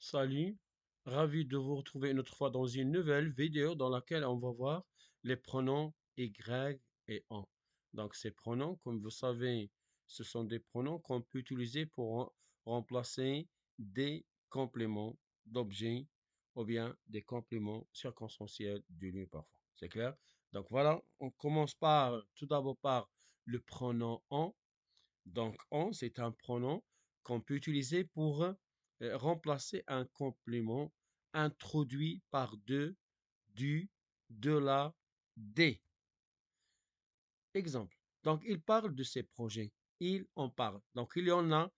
Salut, ravi de vous retrouver une autre fois dans une nouvelle vidéo dans laquelle on va voir les pronoms y et on. Donc ces pronoms, comme vous savez, ce sont des pronoms qu'on peut utiliser pour remplacer des compléments d'objets ou bien des compléments circonstanciels du lieu parfois. C'est clair? Donc voilà, on commence tout d'abord par le pronom on. Donc, on, c'est un pronom qu'on peut utiliser pour remplacer un complément introduit par du, de la, des. Exemple. Donc, il parle de ses projets. Il en parle. Donc, il y en a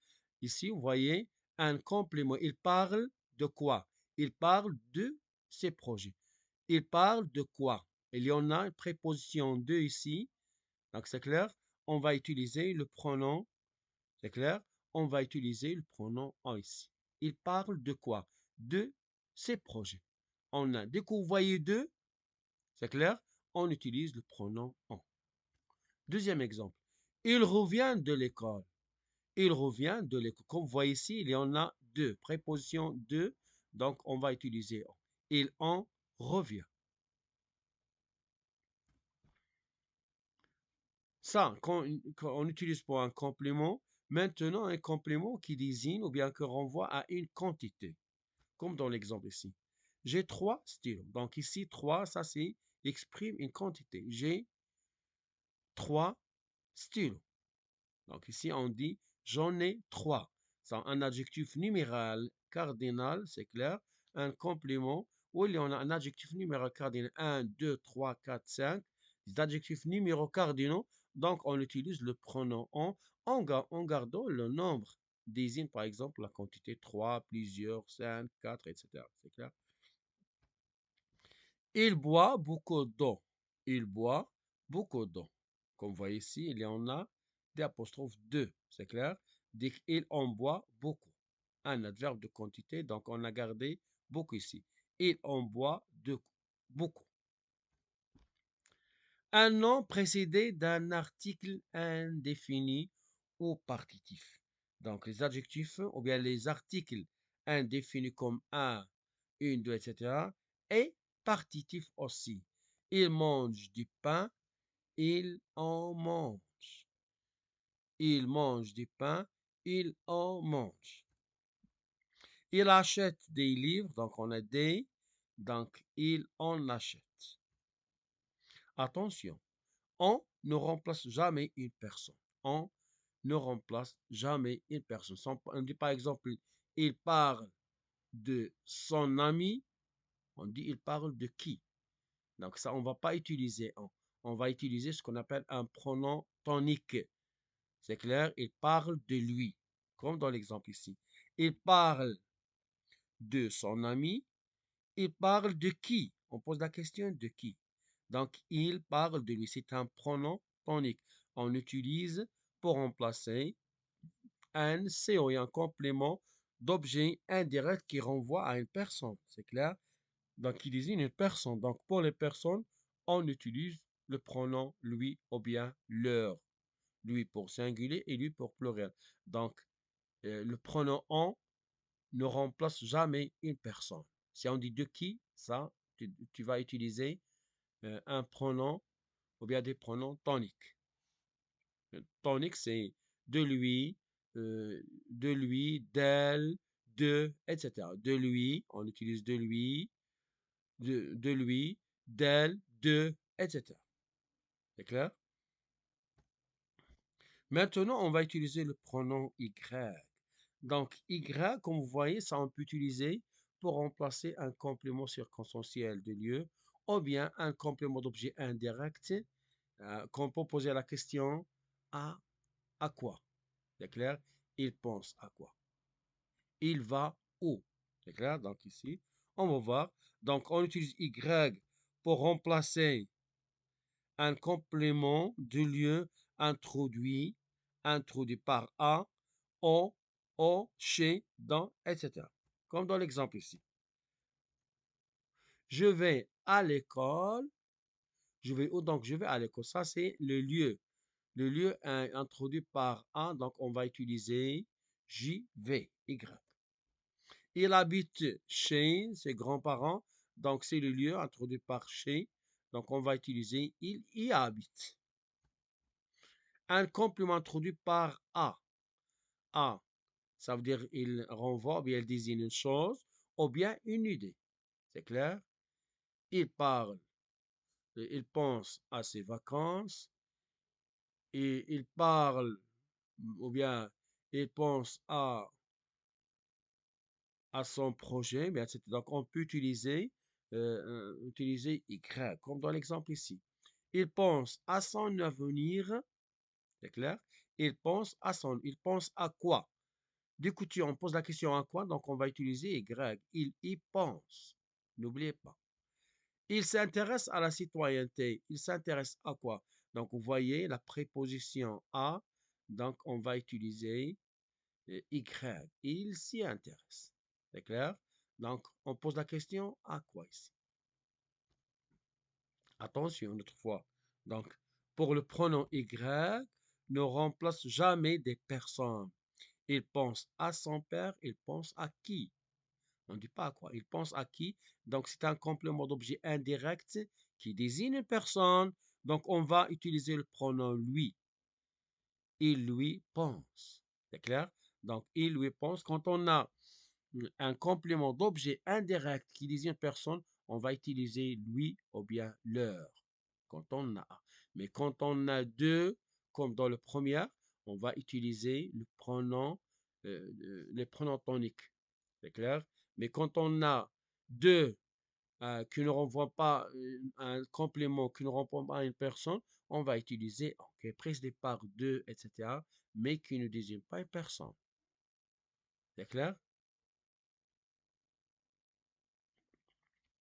ici, vous voyez, un complément. Il parle de quoi? Il parle de ses projets. Il parle de quoi? Il y en a une préposition de ici. Donc, c'est clair. On va utiliser le pronom. C'est clair? On va utiliser le pronom en ici. Il parle de quoi? De ses projets. Dès que vous voyez de, c'est clair? On utilise le pronom en. Deuxième exemple. Il revient de l'école. Il revient de l'école. Comme vous voyez ici, il y en a deux. Préposition de, donc on va utiliser en. Il en revient. Ça, quand on utilise pour un complément, maintenant un complément qui désigne ou bien qui renvoie à une quantité. Comme dans l'exemple ici. J'ai trois stylos. Donc ici, trois, ça c'est exprime une quantité. J'ai trois stylos. Donc ici, on dit j'en ai trois. C'est un adjectif numéral cardinal, c'est clair. Un complément où il y en a un adjectif numéral cardinal 1, 2, 3, 4, 5. Les adjectifs numéros cardinaux. Donc on utilise le pronom en gardant le nombre. Désigne par exemple la quantité 3, plusieurs, 5, 4, etc. C'est clair? Il boit beaucoup d'eau. Il boit beaucoup d'eau. Comme vous voyez ici, il y en a des apostrophes de. C'est clair? Dès qu'il en boit beaucoup. Un adverbe de quantité, donc on a gardé beaucoup ici. Il en boit beaucoup. Un nom précédé d'un article indéfini ou partitif. Donc les adjectifs ou bien les articles indéfinis comme un, une, deux, etc. et partitifs aussi. Il mange du pain, il en mange. Il mange du pain, il en mange. Il achète des livres, donc on a des, donc il en achète. Attention, on ne remplace jamais une personne. On ne remplace jamais une personne. On dit par exemple, il parle de son ami, on dit il parle de qui. Donc ça, on ne va pas utiliser on. On va utiliser ce qu'on appelle un pronom tonique. C'est clair, il parle de lui, comme dans l'exemple ici. Il parle de son ami, il parle de qui? On pose la question de qui? Donc, il parle de lui. C'est un pronom tonique. On utilise pour remplacer un CO et un complément d'objet indirect qui renvoie à une personne. C'est clair? Donc, il désigne une personne. Donc, pour les personnes, on utilise le pronom lui ou bien leur. Lui pour singulier et lui pour pluriel. Donc, le pronom on ne remplace jamais une personne. Si on dit de qui, ça, tu vas utiliser un pronom ou bien des pronoms toniques. Tonique, c'est de lui, d'elle, de, etc. De lui, on utilise de lui, d'elle, de, etc. C'est clair? Maintenant, on va utiliser le pronom y. Donc, y, comme vous voyez, ça on peut utiliser pour remplacer un complément circonstanciel de lieu ou bien un complément d'objet indirect qu'on peut poser la question à, à quoi? C'est clair? Il pense à quoi? Il va où? C'est clair? Donc ici, on va voir. Donc, on utilise y pour remplacer un complément de lieu introduit, introduit par à, au, chez, dans, etc. Comme dans l'exemple ici. Je vais à l'école. Je vais où? Donc, je vais à l'école. Ça, c'est le lieu. Le lieu est introduit par un, donc on va utiliser j'y vais, y. Il habite chez ses grands-parents. Donc, c'est le lieu introduit par chez. Donc, on va utiliser il y habite. Un complément introduit par à. À, ça veut dire il renvoie, ou bien il désigne une chose, ou bien une idée. C'est clair? Il parle, il pense à ses vacances, et il parle, ou bien il pense à son projet, bien, etc. Donc, on peut utiliser Y, comme dans l'exemple ici. Il pense à son avenir, c'est clair? Il pense à quoi? Du coup, on pose la question à quoi? Donc, on va utiliser Y. Il y pense. N'oubliez pas. Il s'intéresse à la citoyenneté. Il s'intéresse à quoi? Donc, vous voyez la préposition à. Donc, on va utiliser Y. Il s'y intéresse. C'est clair? Donc, on pose la question à quoi ici? Attention, une autre fois. Donc, pour le pronom Y, ne remplace jamais des personnes. Il pense à son père, il pense à qui? On ne dit pas à quoi. Il pense à qui? Donc, c'est un complément d'objet indirect qui désigne une personne. Donc, on va utiliser le pronom lui. Il lui pense. C'est clair? Donc, il lui pense. Quand on a un complément d'objet indirect qui désigne une personne, on va utiliser lui ou bien leur. Quand on a. Mais quand on a deux, comme dans le premier, on va utiliser le pronom, les pronoms toniques. C'est clair? Mais quand on a deux qui ne renvoient pas un complément, qui ne renvoie pas à une personne, on va utiliser qui est précédé par deux, etc., mais qui ne désigne pas une personne. C'est clair?